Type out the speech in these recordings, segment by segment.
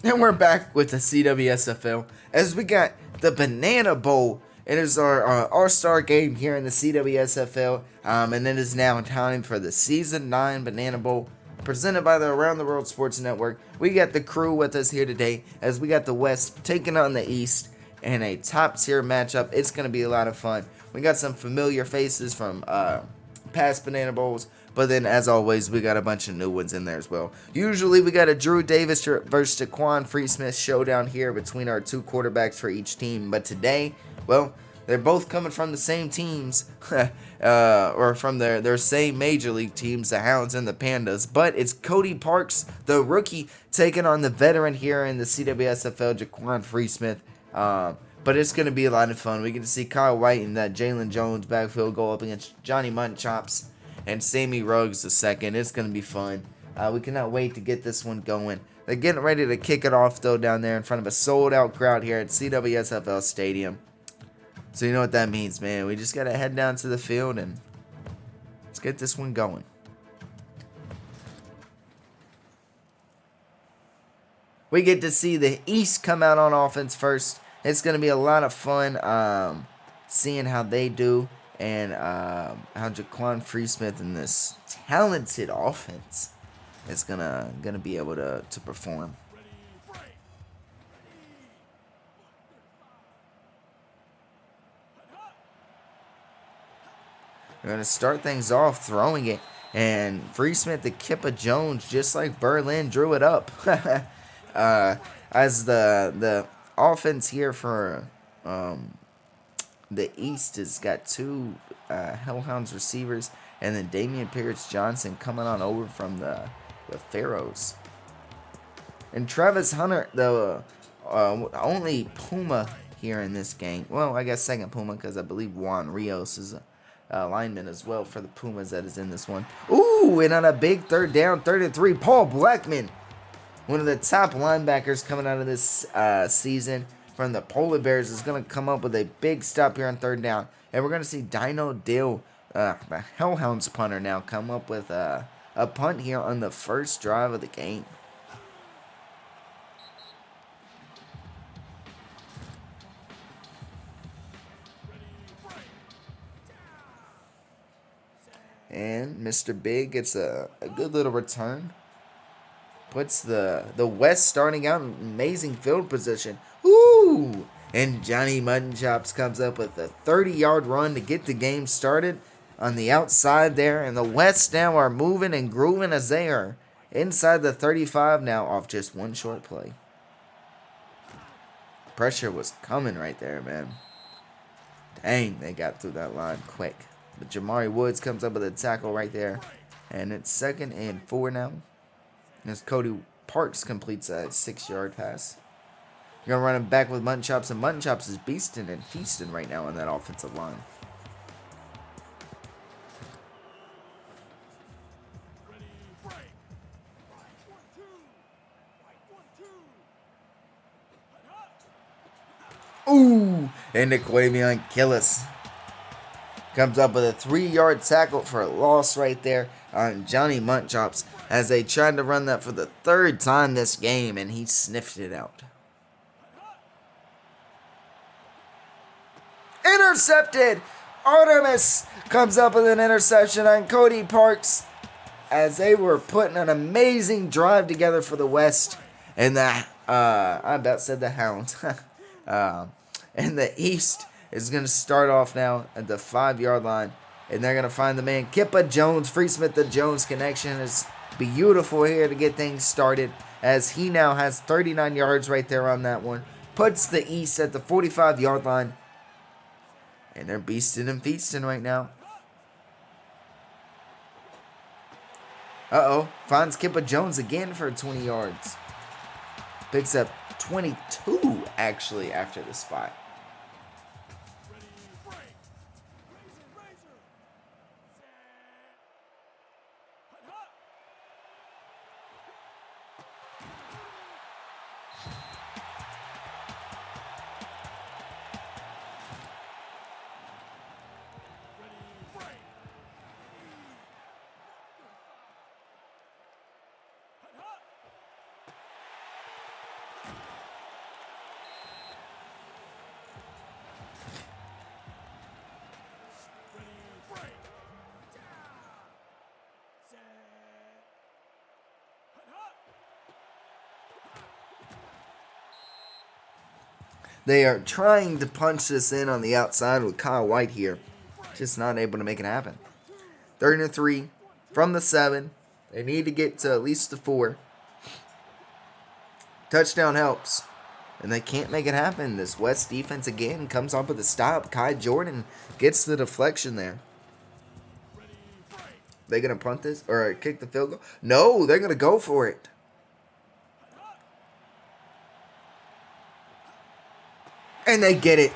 And we're back with the CWSFL as we got the Banana Bowl. It is our All-Star game here in the CWSFL, and it is now time for the Season 9 Banana Bowl presented by the Around the World Sports Network. We got the crew with us here today as we got the West taking on the East in a top-tier matchup. It's going to be a lot of fun. We got some familiar faces from past Banana Bowls, but then as always, we got a bunch of new ones in there as well. Usually we got a Drew Davis versus Jaquan Freesmith showdown here between our two quarterbacks for each team, but today, well, they're both coming from the same teams, or from their same major league teams, the Hounds and the Pandas. But it's Cody Parks, the rookie, taking on the veteran here in the CWSFL, Jaquan Freesmith. But it's going to be a lot of fun. We get to see Kyle White and that Jalen Jones backfield go up against Johnny Muttonchops and Sammy Ruggs II. It's going to be fun. We cannot wait to get this one going. They're getting ready to kick it off, though, down there in front of a sold-out crowd here at CWSFL Stadium. So you know what that means, man. We just got to head down to the field and let's get this one going. We get to see the East come out on offense first. It's going to be a lot of fun seeing how they do and how Jaquan Freesmith in this talented offense is gonna be able to perform. We're going to start things off throwing it. And Freesmith to Kippa Jones, just like Berlin, drew it up. As the offense here for the East has got two Hellhounds receivers. And then Damian Pierce-Johnson coming on over from the Pharaohs. And Travis Hunter, the only Puma here in this game. Well, I guess second Puma because I believe Juan Rios is a lineman as well for the Pumas that is in this one. Ooh, and on a big third down, 33, Paul Blackman, one of the top linebackers coming out of this season from the Polar Bears, is going to come up with a big stop here on third down. And we're going to see Dino Dill, the Hellhounds punter, now come up with a punt here on the first drive of the game. And Mr. Big gets a good little return. Puts the West starting out in amazing field position. Ooh! And Johnny Muttonchops comes up with a 30-yard run to get the game started on the outside there. And the West now are moving and grooving as they are inside the 35 now off just one short play. Pressure was coming right there, man. Dang, they got through that line quick. But Jamari Woods comes up with a tackle right there. And it's 2nd and 4 now. As Cody Parks completes a 6-yard pass. You're going to run him back with Muttonchops. And Muttonchops is beasting and feasting right now on that offensive line. Ooh! And Quavion Killis comes up with a 3-yard tackle for a loss right there on Johnny Muttonchops as they tried to run that for the 3rd time this game, and he sniffed it out. Intercepted! Artemis comes up with an interception on Cody Parks as they were putting an amazing drive together for the West. And I about said the Hounds. And the East is going to start off now at the 5-yard line. And they're going to find the man, Kippa Jones. Freesmith to Jones connection is beautiful here to get things started, as he now has 39 yards right there on that one. Puts the East at the 45-yard line. And they're beasting and feasting right now. Uh-oh. Finds Kippa Jones again for 20 yards. Picks up 22, actually, after the spot. They are trying to punch this in on the outside with Kyle White here. Just not able to make it happen. 3rd and 3 from the 7. They need to get to at least the 4. Touchdown helps. And they can't make it happen. This West defense again comes up with a stop. Kai Jordan gets the deflection there. They going to punt this or kick the field goal? No, they're going to go for it. And they get it.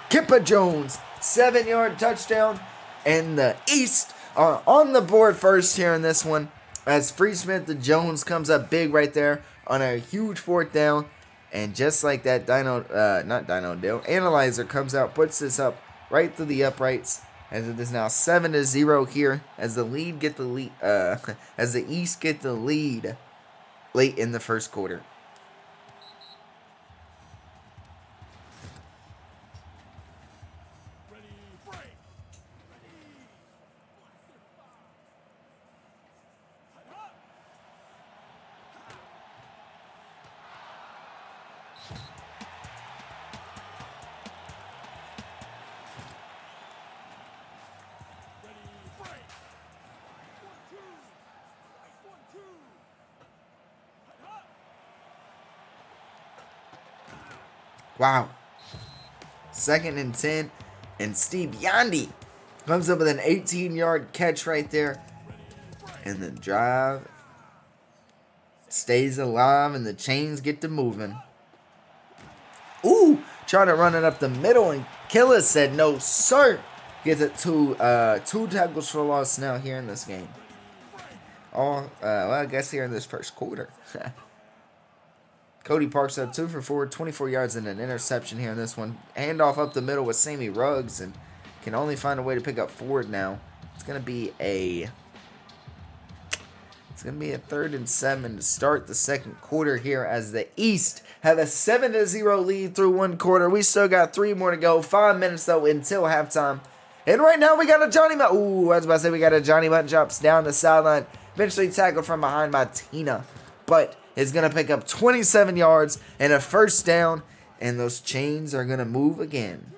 Kippa Jones, 7-yard touchdown. And the East are on the board first here in this one. As Free Smith the Jones comes up big right there on a huge 4th down. And just like that, Analyzer comes out, puts this up right through the uprights. As it is now 7-0 here. As the as the East get the lead late in the first quarter. Wow. 2nd and 10. And Steve Yandi comes up with an 18-yard catch right there. And the drive stays alive and the chains get to moving. Ooh, trying to run it up the middle. And Killer said no, sir. Gets it to 2 tackles for loss now here in this game. Well, I guess here in this first quarter. Cody Parks up 2 for 4, 24 yards and an interception here in this one. Handoff up the middle with Sammy Ruggs and can only find a way to pick up Ford now. It's gonna be a 3rd and 7 to start the second quarter here as the East have a 7-0 lead through 1 quarter. We still got 3 more to go. 5 minutes though until halftime. And right now we got a Johnny Mutton. Ooh, I was about to say we got a Johnny Mutton drops down the sideline. Eventually tackled from behind by Tina. But is going to pick up 27 yards and a 1st down. And those chains are going to move again.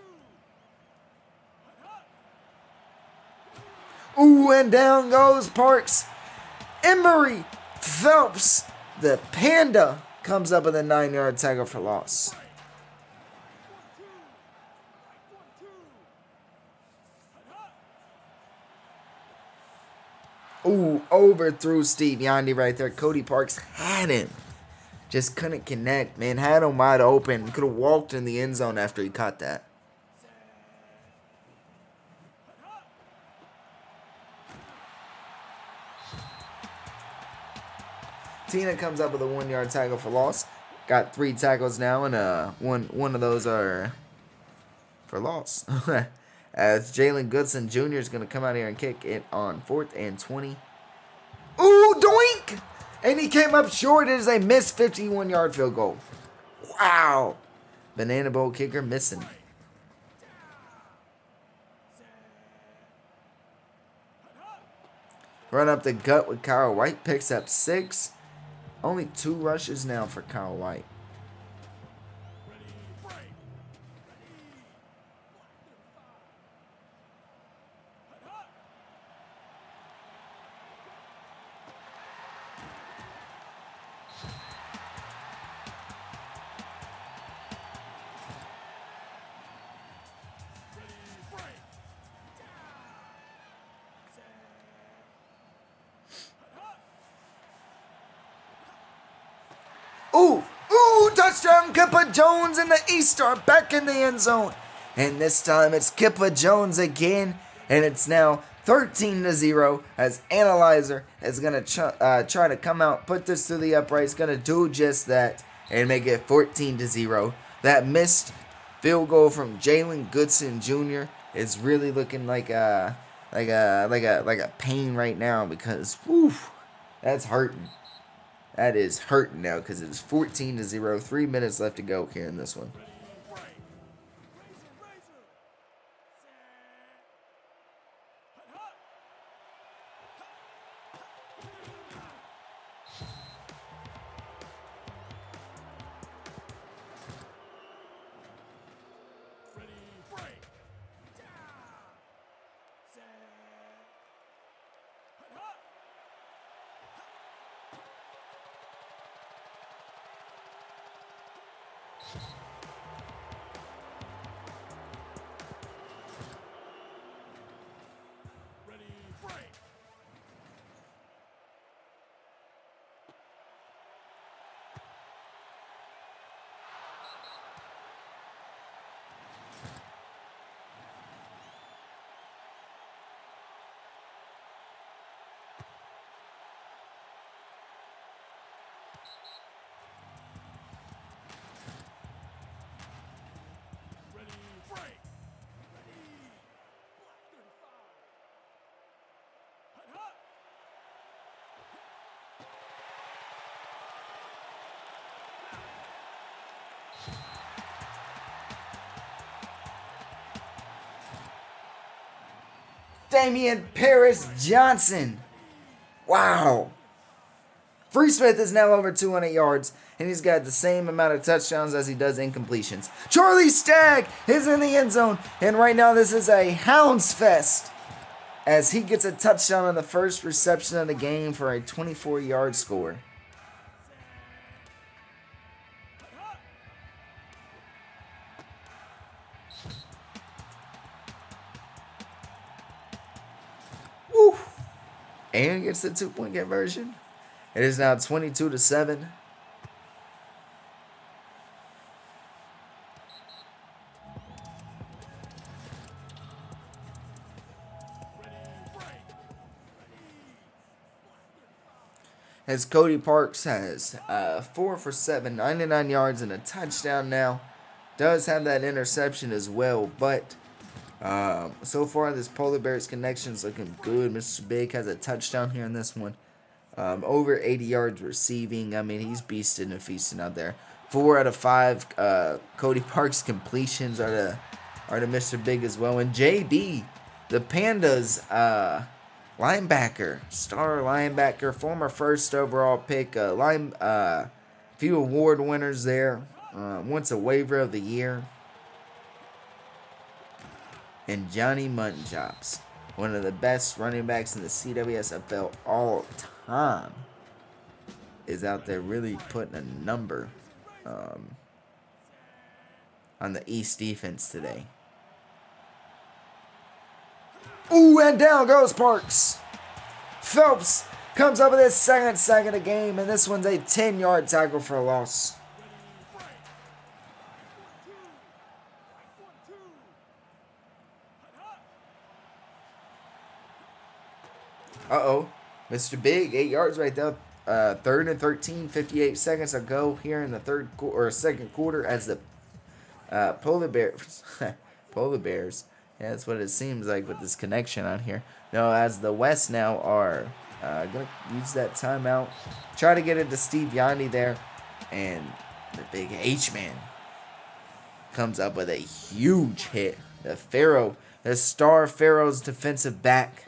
Ooh, and down goes Parks. Emery Phelps, the Panda, comes up with a 9-yard tackle for loss. Ooh, overthrew Steve Yandi right there. Cody Parks had him. Just couldn't connect, man. Had him wide open. Could have walked in the end zone after he caught that. Tina comes up with a 1-yard tackle for loss. Got 3 tackles now, and one of those are for loss. As Jalen Goodson Jr. is going to come out here and kick it on 4th and 20. Ooh, doink! And he came up short. It is a missed 51-yard field goal. Wow. Banana Bowl kicker missing. Run up the gut with Kyle White. Picks up 6. Only 2 rushes now for Kyle White. Ooh, touchdown, Kippa Jones and the East are back in the end zone. And this time it's Kippa Jones again. And it's now 13-0 as Analyzer is going to try to come out, put this through the uprights, going to do just that and make it 14-0. That missed field goal from Jalen Goodson Jr. is really looking like a pain right now because whew, that's hurting. That is hurting now because it is 14-0. 3 minutes left to go here in this one. Damian Paris Johnson. Wow. Free Smith is now over 200 yards, and he's got the same amount of touchdowns as he does incompletions. Charlie Stagg is in the end zone, and right now this is a Hounds Fest as he gets a touchdown on the first reception of the game for a 24-yard score. Woo! And gets the 2-point conversion. It is now 22-7. As Cody Parks has 4 for 7, 99 yards and a touchdown now. Does have that interception as well, but so far this Polar Bears connection is looking good. Mr. Big has a touchdown here in this one. Over 80 yards receiving. I mean, he's beasting and feasting out there. 4 out of 5 Cody Parks completions are to Mr. Big as well. And JB, the Pandas linebacker, star linebacker, former first overall pick, few award winners there. Once a waiver of the year. And Johnny Mutton Chops, one of the best running backs in the CWSFL all time, is out there really putting a number on the East defense today. Ooh, and down goes Parks. Phelps comes up with his second sack of the game, and this one's a 10-yard tackle for a loss. Uh-oh. Mr. Big, 8 yards right there. 3rd and 13, 58 seconds to go here in the second quarter as the Polar Bears, yeah, that's what it seems like with this connection on here. No, as the West now are going to use that timeout. Try to get it to Steve Yandy there. And the big H-man comes up with a huge hit. The star Pharaoh's defensive back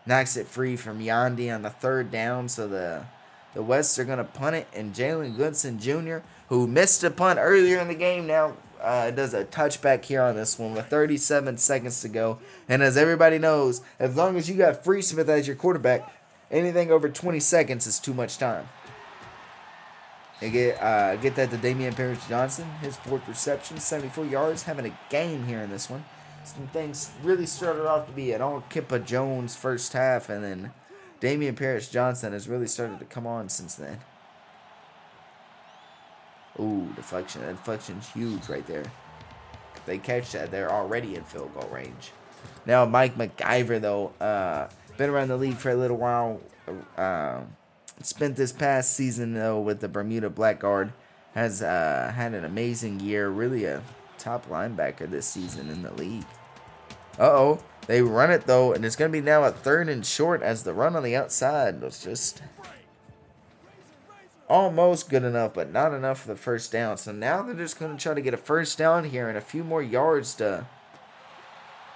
knocks it free from Yandy on the 3rd down. So the Wests are going to punt it. And Jalen Goodson Jr., who missed a punt earlier in the game, now does a touchback here on this one with 37 seconds to go. And as everybody knows, as long as you got Free Smith as your quarterback, anything over 20 seconds is too much time. And get that to Damian Paris Johnson, his 4th reception, 74 yards, having a game here in this one. Some things really started off to be an all Kippa Jones first half, and then Damian Paris Johnson has really started to come on since then. Ooh, deflection. That deflection's huge right there. If they catch that, they're already in field goal range. Now, Mike McIver, though, been around the league for a little while. Spent this past season, though, with the Bermuda Blackguard. Has had an amazing year. Really a top linebacker this season in the league. Uh-oh. They run it, though, and it's going to be now a 3rd and short as the run on the outside was just almost good enough, but not enough for the first down. So now they're just going to try to get a first down here and a few more yards to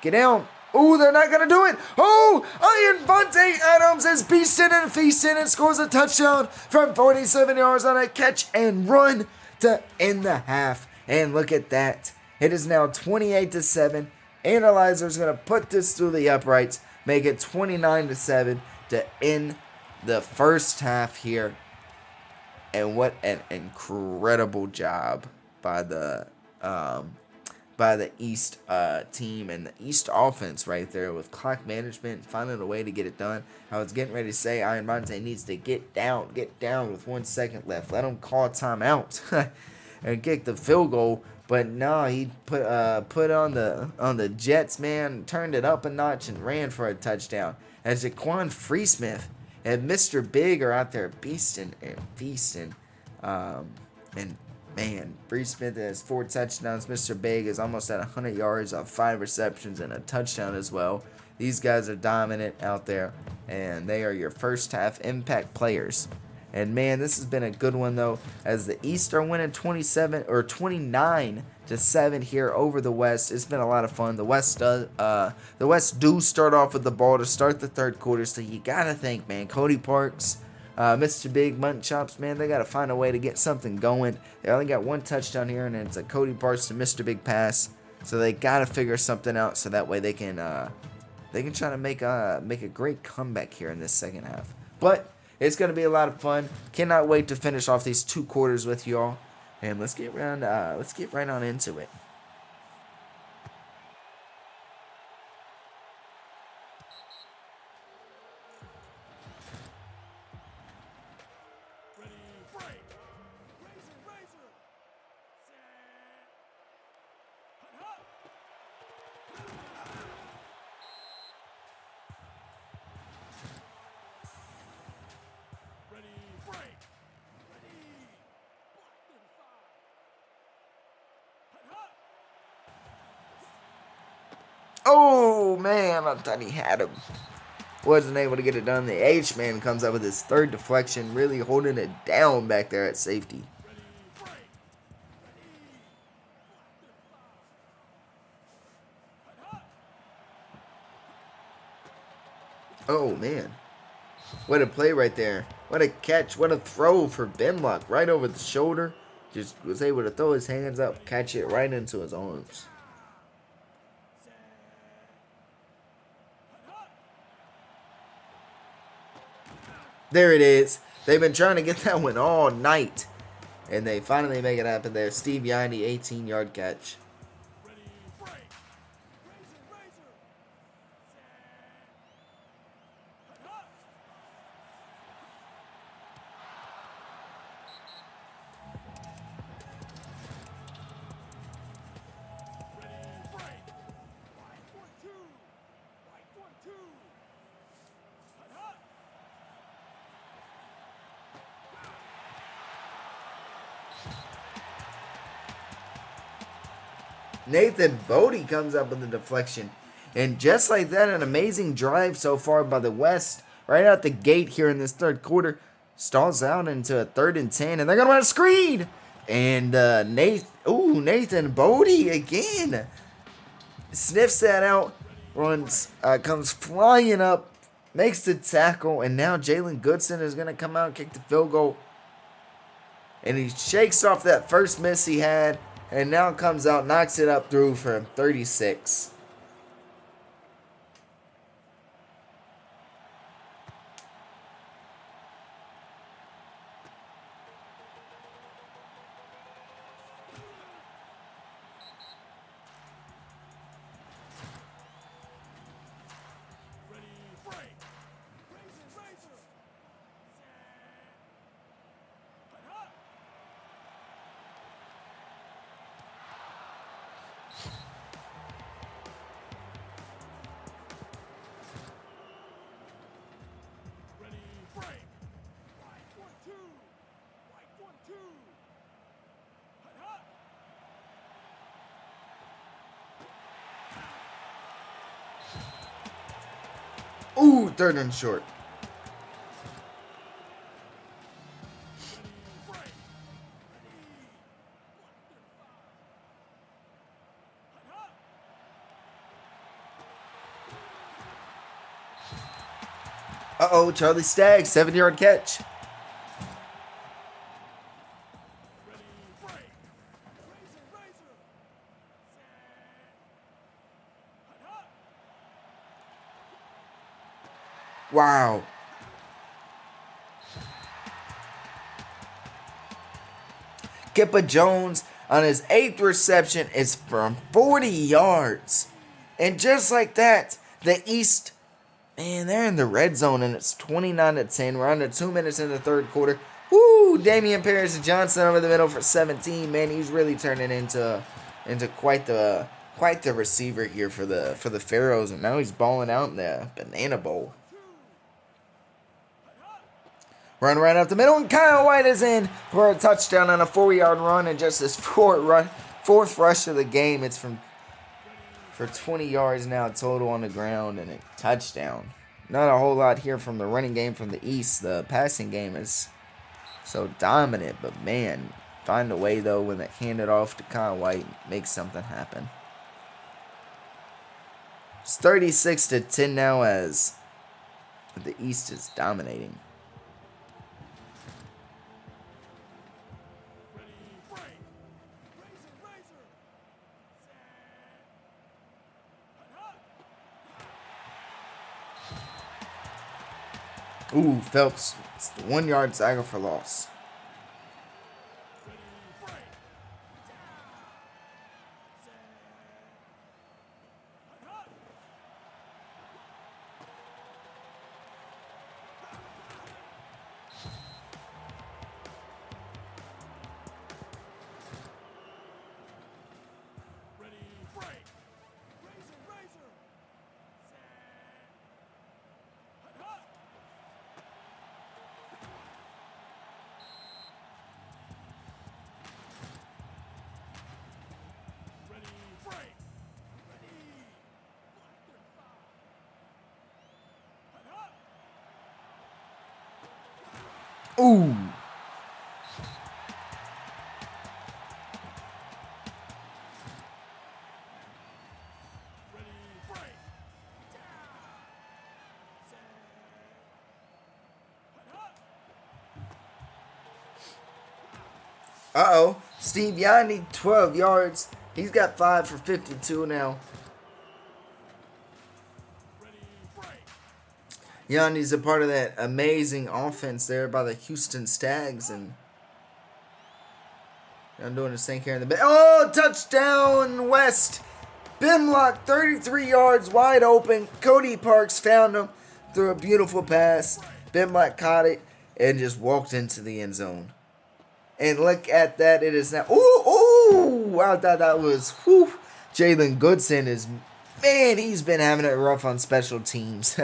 get down. Oh, they're not going to do it. Oh, Iron Vontae Adams is beasting and feasting and scores a touchdown from 47 yards on a catch and run to end the half. And look at that. It is now 28-7. Analyzer's going to put this through the uprights, make it 29-7 to end the first half here. And what an incredible job by the East team and the East offense right there with clock management, finding a way to get it done. I was getting ready to say Iron Monte needs to get down with 1 second left. Let him call a timeout and kick the field goal. But no, he put on the Jets, man, turned it up a notch and ran for a touchdown. As Jaquan Freesmith and Mr. Big are out there beasting and feasting. And man, Bree Smith has 4 touchdowns. Mr. Big is almost at 100 yards on 5 receptions and a touchdown as well. These guys are dominant out there, and they are your first half impact players. And man, this has been a good one though, as the East are winning 29-7 here over the West. It's been a lot of fun. The West do start off with the ball to start the third quarter, so you gotta think, man, Cody Parks, Mr. Big, Mutton Chops, man, they got to find a way to get something going. They only got 1 touchdown here, and it's a Cody Parks to Mr. Big pass. So they got to figure something out so that way they can try to make a great comeback here in this second half. But it's going to be a lot of fun. Cannot wait to finish off these 2 quarters with y'all. And let's get right on into it. Oh, man, I thought he had him. Wasn't able to get it done. The H-man comes up with his 3rd deflection, really holding it down back there at safety. Oh, man. What a play right there. What a catch. What a throw for Benlock. Right over the shoulder. Just was able to throw his hands up, catch it right into his arms. There it is. They've been trying to get that one all night. And they finally make it happen there. Steve Yandy, 18-yard catch. Nathan Bodie comes up with a deflection. And just like that, an amazing drive so far by the West. Right out the gate here in this third quarter. Stalls out into a 3rd and 10. And they're going to run a screen. And Nathan Bodie again. Sniffs that out. Runs, comes flying up. Makes the tackle. And now Jalen Goodson is going to come out and kick the field goal. And he shakes off that first miss he had. And now comes out, knocks it up through for 36. Ooh, 3rd and short. Uh-oh, Charlie Staggs, 7-yard catch. Wow. Kippa Jones on his 8th reception is from 40 yards. And just like that, the East, man, they're in the red zone, and it's 29-10. We're under 2 minutes in the third quarter. Woo! Damian Paris Johnson over the middle for 17. Man, he's really turning into quite the receiver here for the Pharaohs, and now he's balling out in the Banana Bowl. Run right up the middle, and Kyle White is in for a touchdown on a 4-yard run, and just his fourth rush of the game. It's for 20 yards now total on the ground and a touchdown. Not a whole lot here from the running game from the East. The passing game is so dominant, but man, find a way though when they hand it off to Kyle White, make something happen. It's 36-10 now as the East is dominating. Ooh, Phelps. It's the 1-yard tackle for loss. Ooh. Uh-oh. Steve Yanni, 12 yards. He's got 5 for 52 now. Yanni's a part of that amazing offense there by the Houston Stags. And I'm doing this thing here in the back. Oh, touchdown, West. Bimlock, 33 yards, wide open. Cody Parks found him through a beautiful pass. Bimlock caught it and just walked into the end zone. And look at that. It is now. Ooh. I thought that was. Whew. Jalen Goodson is. Man, he's been having it rough on special teams.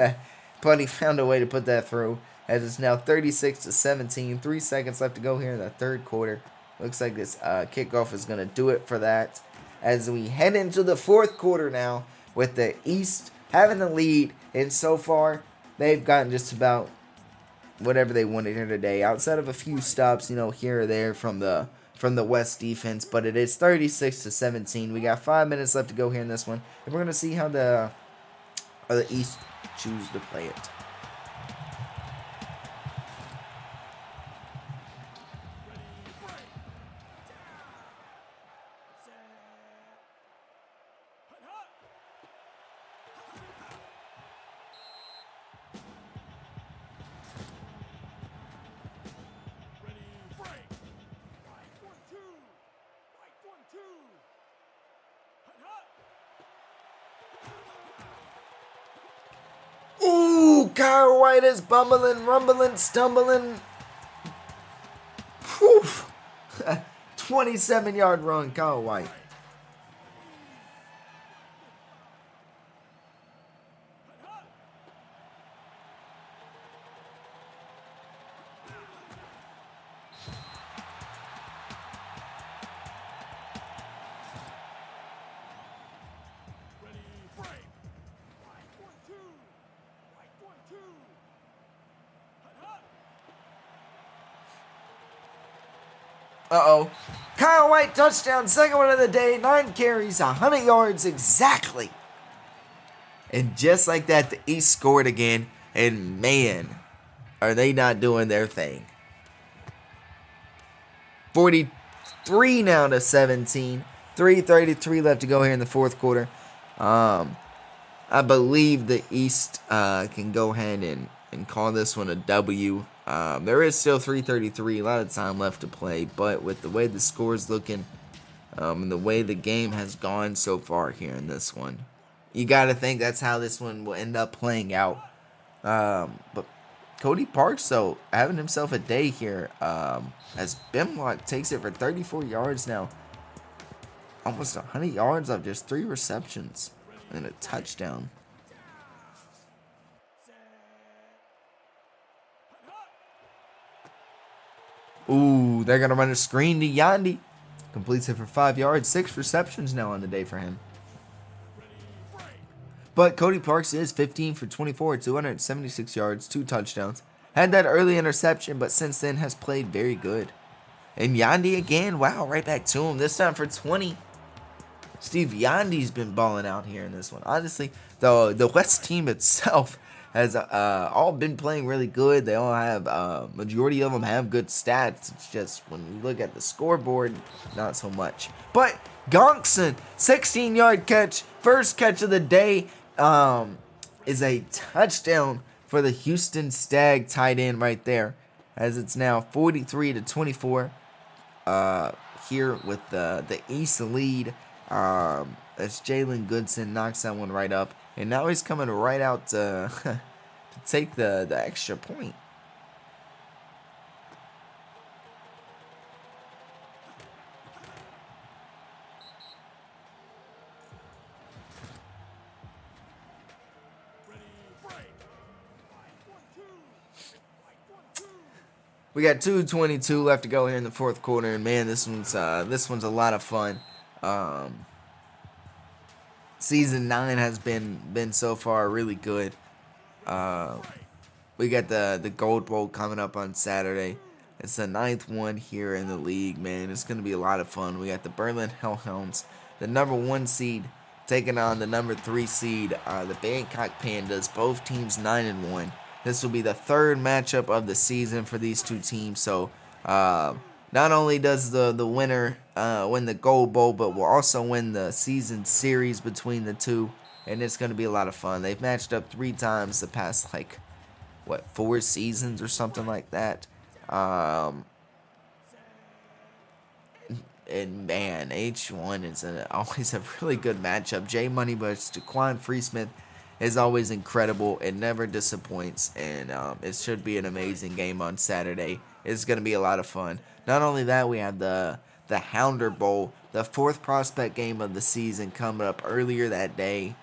But he found a way to put that through. As it's now 36-17. 3 seconds left to go here in the third quarter. Looks like this kickoff is going to do it for that. As we head into the fourth quarter now. With the East having the lead. And so far, they've gotten just about whatever they wanted here today, outside of a few stops, here or there from the West defense. But it is 36-17. We got 5 minutes left to go here in this one, and we're gonna see how the East choose to play it. Ooh, Kyle White is bumbling, rumbling, stumbling. 27-yard run, Kyle White. Uh-oh. Kyle White touchdown, second one of the day, 9 carries, 100 yards exactly. And just like that, the East scored again. And man, are they not doing their thing. 43 now to 17. 3:33 left to go here in the fourth quarter. I believe the East can go ahead and call this one a W. There is still 3:33, a lot of time left to play, but with the way the score is looking, and the way the game has gone so far here in this one, you got to think that's how this one will end up playing out. But Cody Parks, though, having himself a day here, as Bimlock takes it for 34 yards now. Almost 100 yards of just 3 receptions and a touchdown. Ooh, they're going to run a screen to Yandy. Completes it for 5 yards. 6 receptions now on the day for him. But Cody Parks is 15 for 24, 276 yards, 2 touchdowns. Had that early interception, but since then has played very good. And Yandy again, wow, right back to him. This time for 20. Steve Yandy's been balling out here in this one. Honestly, the West team itself has all been playing really good. They all have, majority of them have good stats. It's just when you look at the scoreboard, not so much. But Gonkson, 16-yard catch, first catch of the day, is a touchdown for the Houston Stag tight end right there, as it's now 43-24 here with the East lead. As Jalen Goodson knocks that one right up, and now he's coming right out to, to take the extra point. We got 2:22 left to go here in the fourth quarter, and man, this one's a lot of fun. Season 9 has been so far really good. We got the Gold Bowl coming up on Saturday. It's the 9th one here in the league, man. It's going to be a lot of fun. We got the Berlin Hellhounds, the number 1 seed, taking on the number 3 seed, the Bangkok Pandas. Both teams 9-1. This will be the 3rd matchup of the season for these two teams. So not only does the winner win the Gold Bowl, but will also win the season series between the two. And it's going to be a lot of fun. They've matched up 3 times the past, 4 seasons or something like that. And man, H1 is always a really good matchup. Jay Money versus Jaquan Freesmith is always incredible. It never disappoints, and it should be an amazing game on Saturday. It's going to be a lot of fun. Not only that, we have the Hounder Bowl, the 4th prospect game of the season, coming on earlier that day.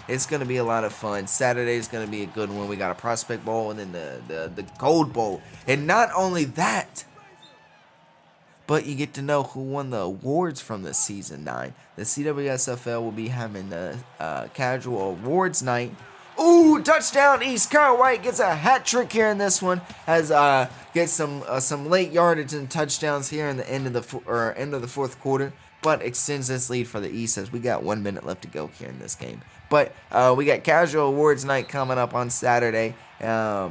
It's going to be a lot of fun. Saturday is going to be a good one. We got a prospect bowl and then the Gold Bowl. And not only that, but you get to know who won the awards from the Season 9. The CWSFL will be having the casual awards night. Ooh, touchdown East. Kyle White gets a hat trick here in this one. Gets some late yardage and touchdowns here in the end of the 4th quarter. But extends this lead for the East as we got 1 minute left to go here in this game. But we got casual awards night coming up on Saturday. That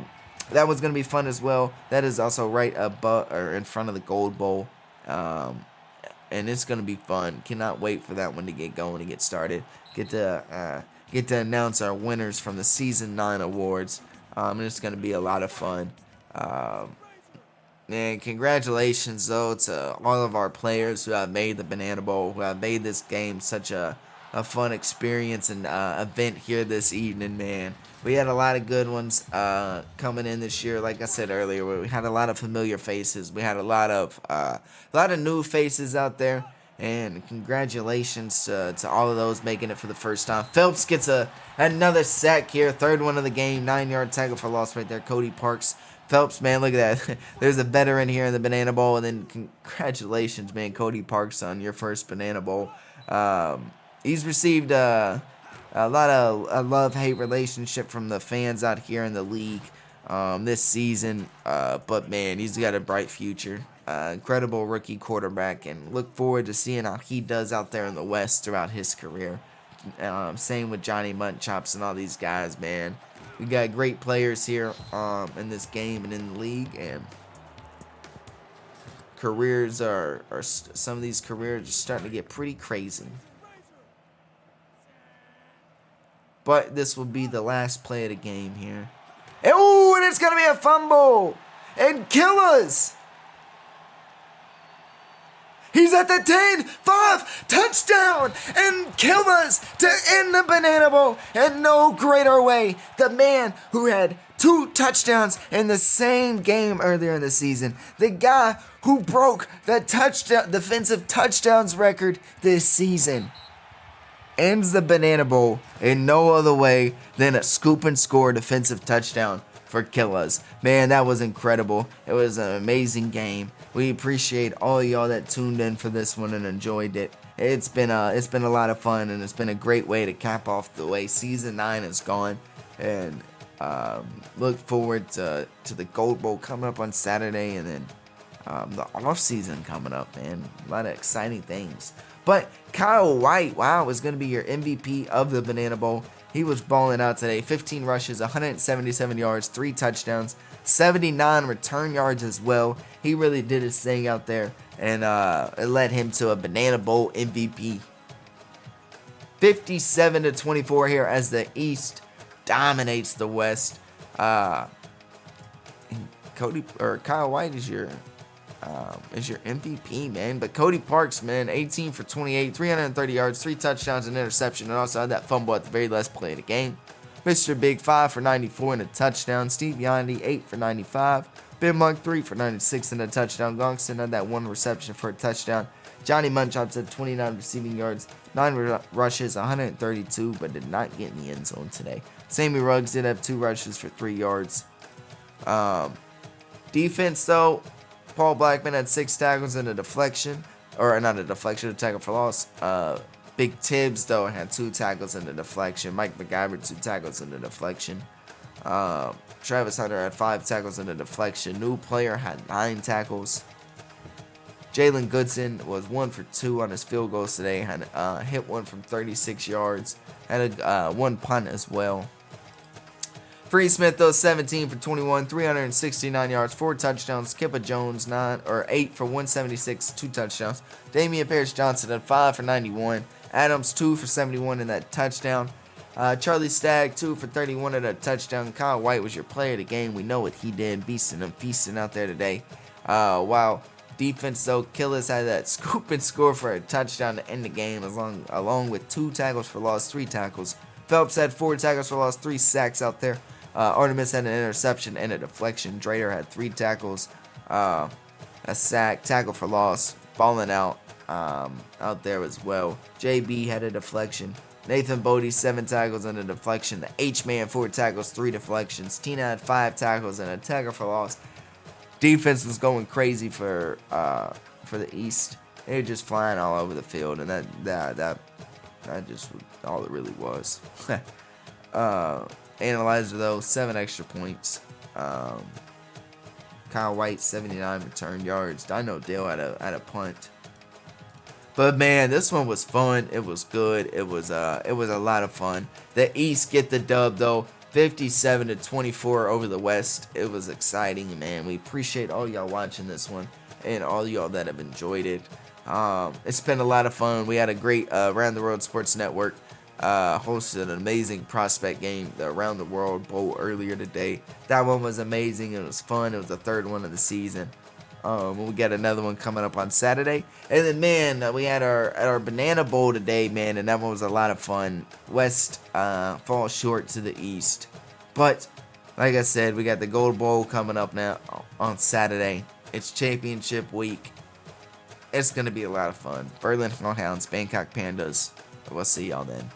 one's going to be fun as well. That is also right above or in front of the Gold Bowl. And it's going to be fun. Cannot wait for that one to get going and get started. Get to announce our winners from the Season 9 awards. And it's going to be a lot of fun. And congratulations, though, to all of our players who have made the Banana Bowl, who have made this game such a fun experience and event here this evening, man. We had a lot of good ones coming in this year. Like I said earlier, we had a lot of familiar faces. We had a lot of new faces out there. And congratulations to all of those making it for the first time. Phelps gets another sack here. 3rd one of the game. 9-yard tackle for loss right there. Cody Parks. Phelps, man, look at that. There's a veteran here in the Banana Bowl. And then congratulations, man, Cody Parks, on your first Banana Bowl. He's received a lot of a love-hate relationship from the fans out here in the league this season. But, man, he's got a bright future. Incredible rookie quarterback, and look forward to seeing how he does out there in the West throughout his career. Same with Johnny Mutchops and all these guys, man. We got great players here in this game and in the league, and some of these careers are starting to get pretty crazy. But this will be the last play of the game here. And it's going to be a fumble! And Killers! He's at the 10, 5, touchdown, and Killers to end the Banana Bowl. And no greater way, the man who had 2 touchdowns in the same game earlier in the season, the guy who broke the defensive touchdowns record this season, ends the Banana Bowl in no other way than a scoop and score defensive touchdown for Killas. Man, that was incredible. It was an amazing game. We appreciate all y'all that tuned in for this one and enjoyed it. It's been a lot of fun, and it's been a great way to cap off the way season 9 is gone. And look forward to the Gold Bowl coming up on Saturday, and then the off season coming up, man. A lot of exciting things. But Kyle White, wow, is going to be your MVP of the Banana Bowl. He was balling out today. 15 rushes, 177 yards, 3 touchdowns, 79 return yards as well. He really did his thing out there, and it led him to a Banana Bowl MVP. 57-24 here as the East dominates the West. Kyle White is your MVP, man. But Cody Parks, man, 18 for 28, 330 yards, 3 touchdowns, and interception, and also had that fumble at the very last play of the game. Mr. Big, 5 for 94 and a touchdown. Steve Yondy, 8 for 95. Ben Monk, 3 for 96 and a touchdown. Gongston had that 1 reception for a touchdown. Johnny Munchops had 29 receiving yards, 9 rushes, 132, but did not get in the end zone today. Sammy Ruggs did have 2 rushes for 3 yards. Defense, though, Paul Blackman had 6 tackles and a deflection. Or not a deflection, a tackle for loss. Big Tibbs, though, had 2 tackles and a deflection. Mike McGyver, 2 tackles and a deflection. Travis Hunter had 5 tackles and a deflection. New player had 9 tackles. Jalen Goodson was 1 for 2 on his field goals today. Had hit one from 36 yards. Had a 1 punt as well. Free Smith, though, 17 for 21, 369 yards, 4 touchdowns. Kippa Jones, 8 for 176, 2 touchdowns. Damian Parrish-Johnson had 5 for 91. Adams, 2 for 71 in that touchdown. Charlie Stagg, 2 for 31 and a touchdown. Kyle White was your player of the game. We know what he did, beasting and feasting out there today. Wow. Defense, though, Killis had that scoop and score for a touchdown to end the game, along with 2 tackles for loss, 3 tackles. Phelps had 4 tackles for loss, 3 sacks out there. Artemis had an interception and a deflection. Drader had 3 tackles, a sack, tackle for loss, balling out there as well. JB had a deflection. Nathan Bodie, 7 tackles and a deflection. The H-Man, 4 tackles, 3 deflections. Tina had 5 tackles and a tackle for loss. Defense was going crazy for the East. They were just flying all over the field, and that just was all it really was. Analyzer, though, 7 extra points. Kyle White, 79 return yards. Dino Dale had a punt. But man, this one was fun. It was good. It was a lot of fun. The East get the dub, though, 57-24 over the West. It was exciting, man. We appreciate all y'all watching this one and all y'all that have enjoyed it. It's been a lot of fun. We had a great Around the World Sports Network hosted an amazing prospect game, the Around the World Bowl, earlier today. That one was amazing. It was fun. It was the 3rd one of the season. We got another one coming up on Saturday. And then, man, we had our Banana Bowl today, man, and that one was a lot of fun. West falls short to the East. But, like I said, we got the Gold Bowl coming up now on Saturday. It's championship week. It's going to be a lot of fun. Berlin Hellhounds, Bangkok Pandas. We'll see y'all then.